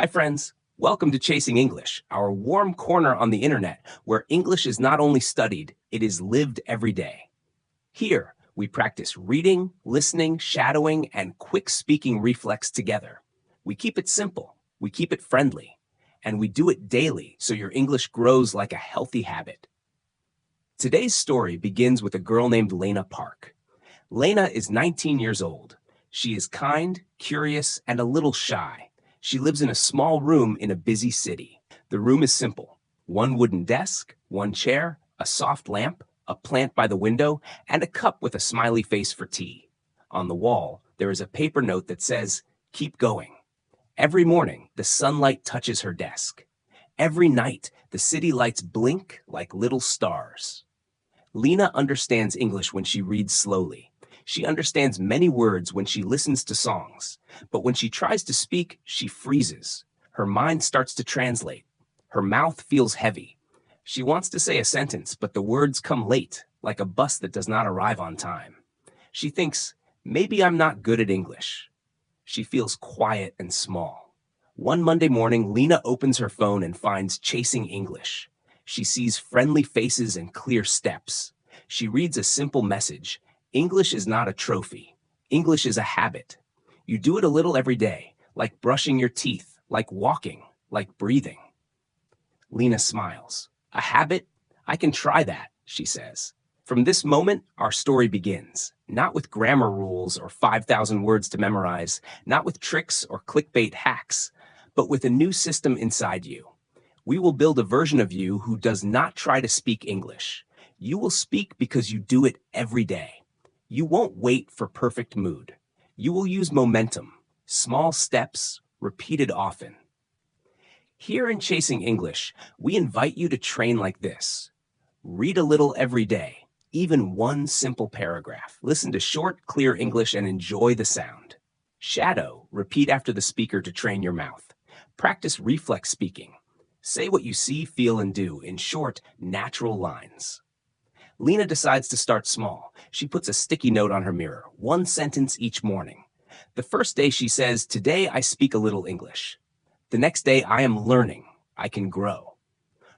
Hi, friends. Welcome to Chasing English, our warm corner on the internet where English is not only studied, it is lived every day. Here, we practice reading, listening, shadowing, and quick speaking reflex together. We keep it simple, we keep it friendly, and we do it daily so your English grows like a healthy habit. Today's story begins with a girl named Lena Park. Lena is 19 years old. She is kind, curious, and a little shy. She lives in a small room in a busy city. The room is simple. One wooden desk, one chair, a soft lamp, a plant by the window, and a cup with a smiley face for tea. On the wall, there is a paper note that says, "Keep going." Every morning, the sunlight touches her desk. Every night, the city lights blink like little stars. Lena understands English when she reads slowly. She understands many words when she listens to songs. But when she tries to speak, she freezes. Her mind starts to translate. Her mouth feels heavy. She wants to say a sentence, but the words come late, like a bus that does not arrive on time. She thinks, maybe I'm not good at English. She feels quiet and small. One Monday morning, Lena opens her phone and finds Chasing English. She sees friendly faces and clear steps. She reads a simple message. English is not a trophy. English is a habit. You do it a little every day, like brushing your teeth, like walking, like breathing. Lena smiles. A habit? I can try that, she says. From this moment, our story begins. Not with grammar rules or 5,000 words to memorize, not with tricks or clickbait hacks, but with a new system inside you. We will build a version of you who does not try to speak English. You will speak because you do it every day. You won't wait for perfect mood. You will use momentum, small steps, repeated often. Here in Chasing English, we invite you to train like this. Read a little every day, even one simple paragraph. Listen to short, clear English and enjoy the sound. Shadow, repeat after the speaker to train your mouth. Practice reflex speaking. Say what you see, feel, and do in short, natural lines. Lena decides to start small. She puts a sticky note on her mirror, one sentence each morning. The first day she says, "Today I speak a little English." The next day, "I am learning. I can grow."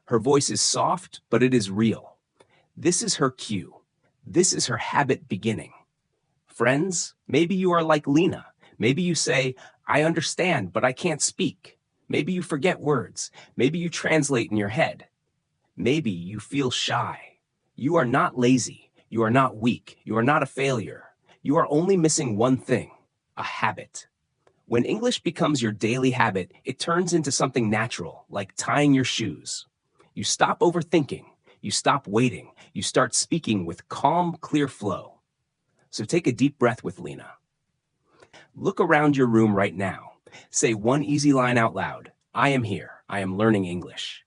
Her voice is soft, but it is real. This is her cue. This is her habit beginning. Friends, maybe you are like Lena. Maybe you say, "I understand, but I can't speak." Maybe you forget words. Maybe you translate in your head. Maybe you feel shy. You are not lazy. You are not weak. You are not a failure. You are only missing one thing, a habit. When English becomes your daily habit, it turns into something natural, like tying your shoes. You stop overthinking. You stop waiting. You start speaking with calm, clear flow. So take a deep breath with Lena. Look around your room right now. Say one easy line out loud. I am here. I am learning English.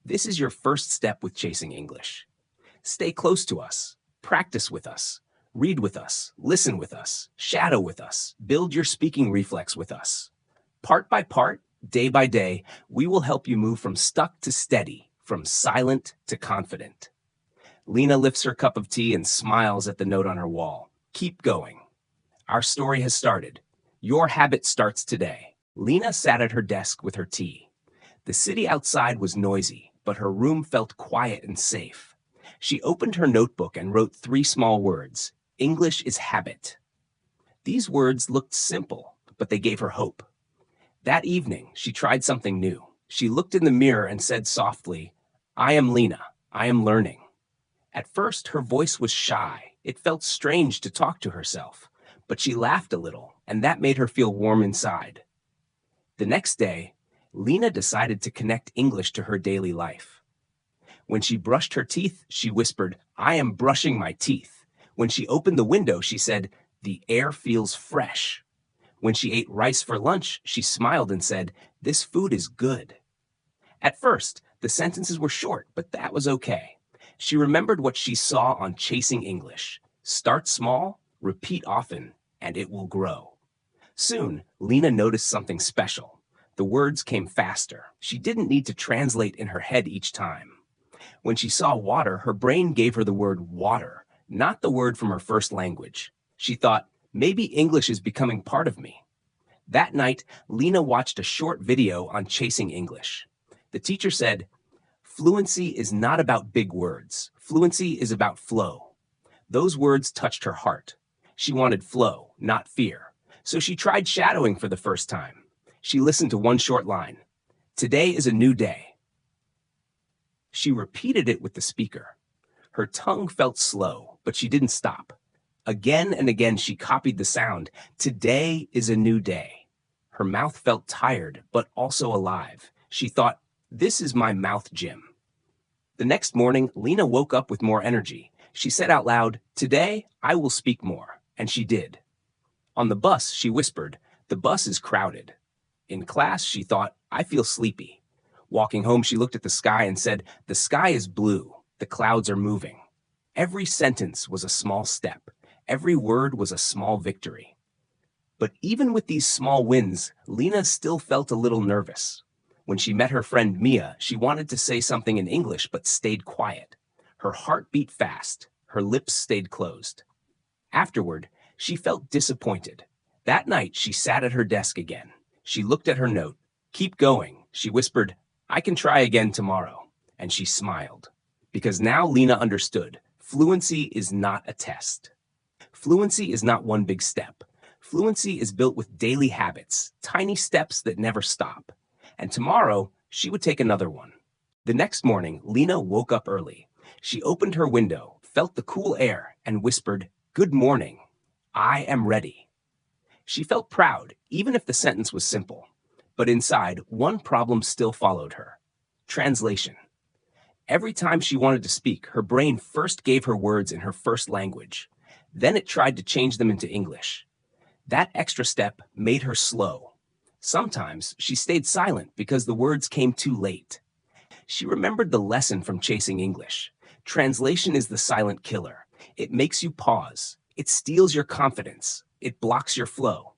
This is your first step with Chasing English. Stay close to us. Practice with us. Read with us. Listen with us. Shadow with us. Build your speaking reflex with us. Part by part, day by day, we will help you move from stuck to steady, from silent to confident. Lena lifts her cup of tea and smiles at the note on her wall. Keep going. Our story has started. Your habit starts today. Lena sat at her desk with her tea. The city outside was noisy, but her room felt quiet and safe. She opened her notebook and wrote 3 small words. English is habit. These words looked simple, but they gave her hope. That evening, she tried something new. She looked in the mirror and said softly, "I am Lena. I am learning." At first, her voice was shy. It felt strange to talk to herself, but she laughed a little, and that made her feel warm inside. The next day, Lena decided to connect English to her daily life. When she brushed her teeth, she whispered, "I am brushing my teeth." When she opened the window, she said, "The air feels fresh." When she ate rice for lunch, she smiled and said, "This food is good." At first, the sentences were short, but that was okay. She remembered what she saw on Chasing English. Start small, repeat often, and it will grow. Soon, Lena noticed something special. The words came faster. She didn't need to translate in her head each time. When she saw water, her brain gave her the word water, not the word from her first language. She thought, maybe English is becoming part of me. That night, Lena watched a short video on chasing English. The teacher said, "Fluency is not about big words. Fluency is about flow." Those words touched her heart. She wanted flow, not fear. So she tried shadowing for the first time. She listened to one short line. "Today is a new day." She repeated it with the speaker. Her tongue felt slow, but she didn't stop. Again and again she copied the sound. "Today is a new day." Her mouth felt tired, but also alive. She thought, "This is my mouth gym." The next morning, Lena woke up with more energy. She said out loud, "Today, I will speak more." And she did. On the bus, she whispered, "The bus is crowded." In class, she thought, "I feel sleepy." Walking home, she looked at the sky and said, "The sky is blue. The clouds are moving." Every sentence was a small step. Every word was a small victory. But even with these small wins, Lena still felt a little nervous. When she met her friend Mia, she wanted to say something in English but stayed quiet. Her heart beat fast. Her lips stayed closed. Afterward, she felt disappointed. That night, she sat at her desk again. She looked at her note. "Keep going," she whispered. "I can try again tomorrow." And she smiled. Because now Lena understood, fluency is not a test. Fluency is not one big step. Fluency is built with daily habits, tiny steps that never stop. And tomorrow, she would take another one. The next morning, Lena woke up early. She opened her window, felt the cool air, and whispered, "Good morning. I am ready." She felt proud, even if the sentence was simple. But inside, one problem still followed her: translation. Every time she wanted to speak, her brain first gave her words in her first language. Then it tried to change them into English. That extra step made her slow. Sometimes she stayed silent because the words came too late. She remembered the lesson from chasing English. Translation is the silent killer. It makes you pause. It steals your confidence. It blocks your flow.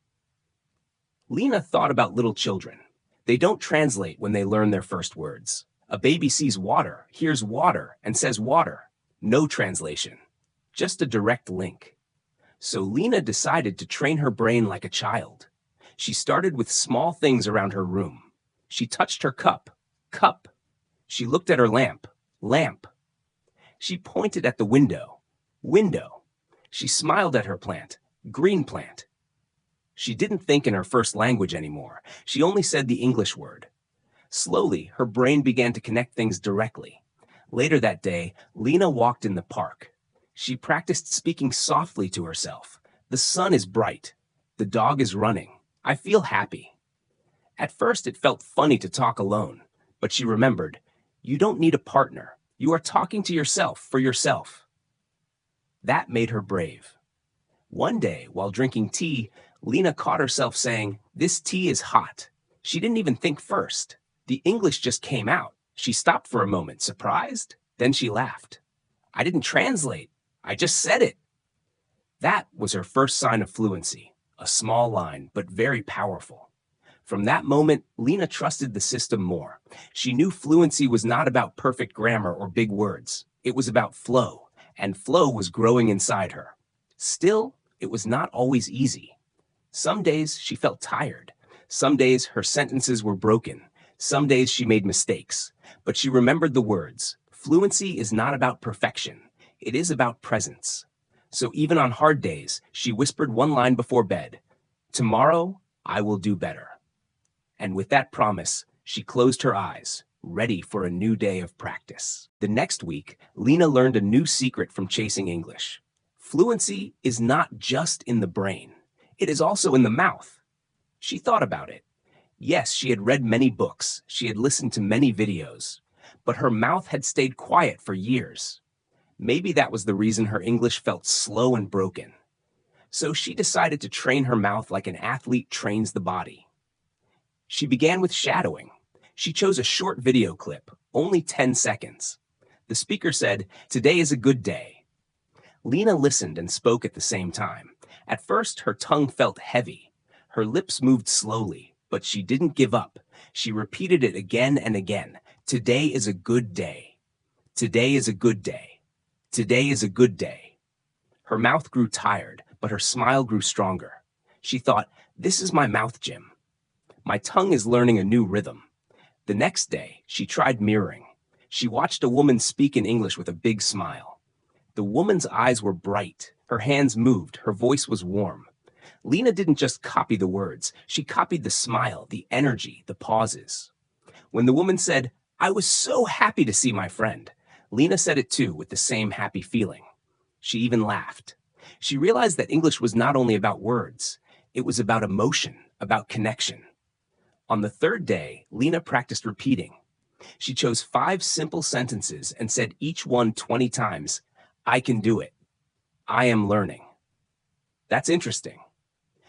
Lena thought about little children. They don't translate when they learn their first words. A baby sees water, hears water, and says water. No translation. Just a direct link. So Lena decided to train her brain like a child. She started with small things around her room. She touched her cup. Cup. She looked at her lamp. Lamp. She pointed at the window. Window. She smiled at her plant. Green plant. She didn't think in her first language anymore. She only said the English word. Slowly, her brain began to connect things directly. Later that day, Lena walked in the park. She practiced speaking softly to herself. "The sun is bright. The dog is running. I feel happy." At first, it felt funny to talk alone, but she remembered, you don't need a partner. You are talking to yourself for yourself. That made her brave. One day, while drinking tea, Lena caught herself saying, "This tea is hot." She didn't even think first. The English just came out. She stopped for a moment, surprised. Then she laughed. "I didn't translate. I just said it." That was her first sign of fluency, a small line, but very powerful. From that moment, Lena trusted the system more. She knew fluency was not about perfect grammar or big words. It was about flow, and flow was growing inside her. Still, it was not always easy. Some days she felt tired. Some days her sentences were broken. Some days she made mistakes. But she remembered the words. Fluency is not about perfection. It is about presence. So even on hard days, she whispered one line before bed. "Tomorrow, I will do better." And with that promise, she closed her eyes, ready for a new day of practice. The next week, Lena learned a new secret from chasing English. Fluency is not just in the brain. It is also in the mouth. She thought about it. Yes, she had read many books. She had listened to many videos. But her mouth had stayed quiet for years. Maybe that was the reason her English felt slow and broken. So she decided to train her mouth like an athlete trains the body. She began with shadowing. She chose a short video clip, only 10 seconds. The speaker said, "Today is a good day." Lena listened and spoke at the same time. At first, her tongue felt heavy. Her lips moved slowly, but she didn't give up. She repeated it again and again. "Today is a good day. Today is a good day. Today is a good day." Her mouth grew tired, but her smile grew stronger. She thought, This is my mouth, Jim. My tongue is learning a new rhythm. The next day, she tried mirroring. She watched a woman speak in English with a big smile. The woman's eyes were bright, her hands moved, her voice was warm. Lena didn't just copy the words, she copied the smile, the energy, the pauses. When the woman said, "I was so happy to see my friend," Lena said it too with the same happy feeling. She even laughed. She realized that English was not only about words, it was about emotion, about connection. On the third day, Lena practiced repeating. She chose 5 simple sentences and said each one 20 times. I can do it. I am learning. That's interesting.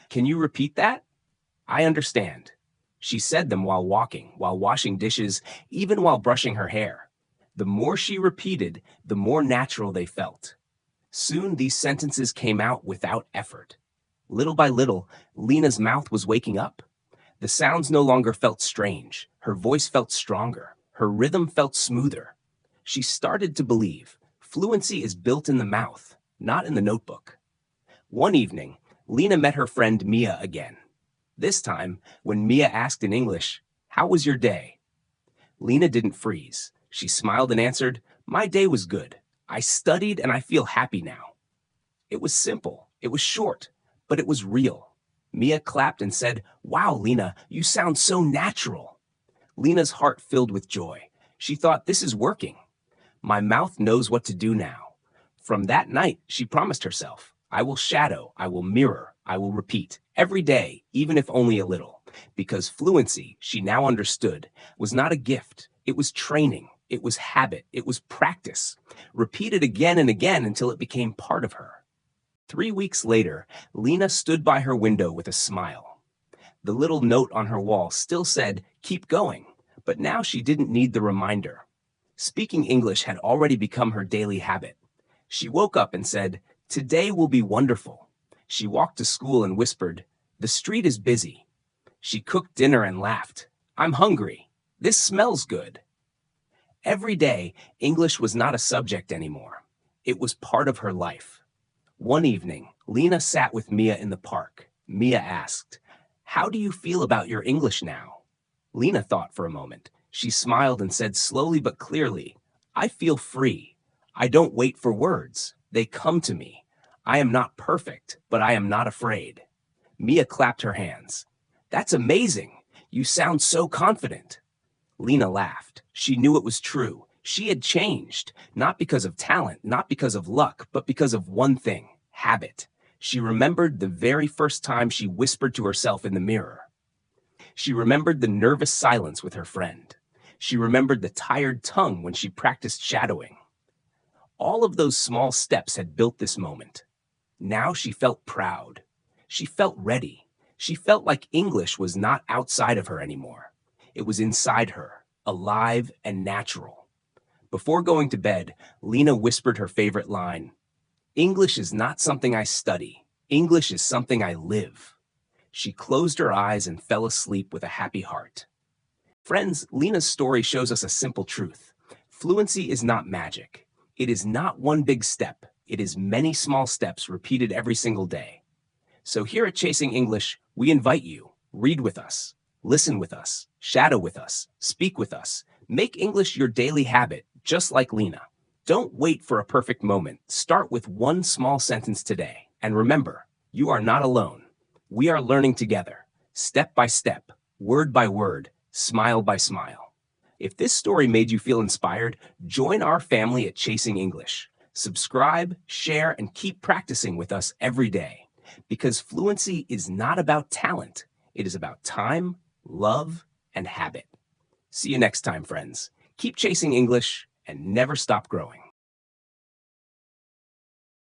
Can you repeat that? I understand. She said them while walking, while washing dishes, even while brushing her hair. The more she repeated, the more natural they felt. Soon these sentences came out without effort. Little by little, Lena's mouth was waking up. The sounds no longer felt strange. Her voice felt stronger. Her rhythm felt smoother. She started to believe fluency is built in the mouth, not in the notebook. One evening, Lena met her friend Mia again. This time, when Mia asked in English, "How was your day?" Lena didn't freeze. She smiled and answered, "My day was good. I studied and I feel happy now." It was simple. It was short, but it was real. Mia clapped and said, "Wow, Lena, you sound so natural." Lena's heart filled with joy. She thought, this is working. My mouth knows what to do now. From that night, she promised herself, I will shadow, I will mirror, I will repeat every day, even if only a little. Because fluency, she now understood, was not a gift. It was training. It was habit. It was practice. Repeated again and again until it became part of her. 3 weeks later, Lena stood by her window with a smile. The little note on her wall still said, keep going, but now she didn't need the reminder. Speaking English had already become her daily habit. She woke up and said, today will be wonderful. She walked to school and whispered, the street is busy. She cooked dinner and laughed, I'm hungry. This smells good. Every day, English was not a subject anymore. It was part of her life. One evening, Lena sat with Mia in the park. Mia asked, how do you feel about your English now? Lena thought for a moment. She smiled and said slowly but clearly, I feel free. I don't wait for words. They come to me. I am not perfect, but I am not afraid. Mia clapped her hands. That's amazing. You sound so confident. Lena laughed. She knew it was true. She had changed, not because of talent, not because of luck, but because of one thing, habit. She remembered the very first time she whispered to herself in the mirror. She remembered the nervous silence with her friend. She remembered the tired tongue when she practiced shadowing. All of those small steps had built this moment. Now she felt proud. She felt ready. She felt like English was not outside of her anymore. It was inside her, alive and natural. Before going to bed, Lena whispered her favorite line. English is not something I study. English is something I live. She closed her eyes and fell asleep with a happy heart. Friends, Lena's story shows us a simple truth. Fluency is not magic. It is not one big step. It is many small steps repeated every single day. So here at Chasing English, we invite you, read with us, listen with us, shadow with us, speak with us. Make English your daily habit, just like Lena. Don't wait for a perfect moment. Start with one small sentence today. And remember, you are not alone. We are learning together, step by step, word by word, smile by smile. If this story made you feel inspired, join our family at Chasing English. Subscribe, share, and keep practicing with us every day. Because fluency is not about talent. It is about time, love, and habit. See you next time, friends. Keep chasing English and never stop growing.